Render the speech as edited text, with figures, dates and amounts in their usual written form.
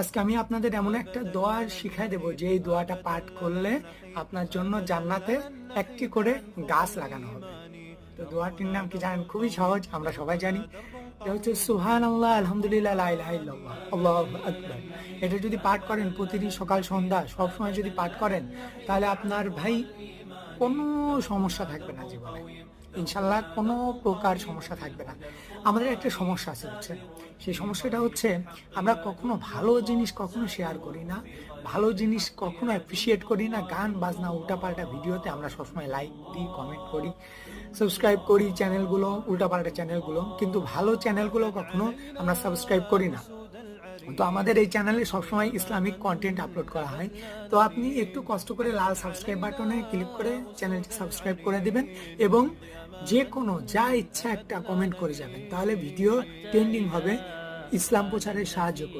আজকে আমি আপনাদের এমন একটা দোয়া শিখাই দেব যে এই দোয়াটা পাঠ করলে আপনার জন্য জান্নাতে একটি করে গাছ লাগানো হবে। তো দোয়াটির নাম কি জানেন? খুবই সহজ, আমরা সবাই জানি। এটা হচ্ছে সুবহানাল্লাহ, আলহামদুলিল্লাহ, লা ইলাহা ইল্লাল্লাহ, আল্লাহু আকবার। এটা যদি পাঠ করেন প্রতিদিন সকাল সন্ধ্যা সব সময় যদি পাঠ করেন, তাহলে আপনার ভাই কোনো সমস্যা থাকবে না জীবনে। ইনশাল্লাহ কোনো প্রকার সমস্যা থাকবে না। আমাদের একটা সমস্যা আছে, বুঝছেন? সেই সমস্যাটা হচ্ছে আমরা কখনো ভালো জিনিস কখনো শেয়ার করি না, ভালো জিনিস কখনো অ্যাপ্রিসিয়েট করি না। গান বাজনা উল্টাপাল্টা ভিডিওতে আমরা সবসময় লাইক দিই, কমেন্ট করি, সাবস্ক্রাইব করি চ্যানেলগুলো, উল্টাপাল্টা চ্যানেলগুলো, কিন্তু ভালো চ্যানেলগুলো কখনো আমরা সাবস্ক্রাইব করি না। তো আমাদের এই চ্যানেলে সবসময় ইসলামিক কন্টেন্ট আপলোড করা হয়। তো আপনি একটু কষ্ট করে লাল সাবস্ক্রাইব বাটনে ক্লিক করে চ্যানেলটি সাবস্ক্রাইব করে দিবেন এবং যে কোনো যা ইচ্ছা একটা কমেন্ট করে যাবেন, তাহলে ভিডিও ট্রেন্ডিং হবে, ইসলাম প্রচারে সাহায্য করবে।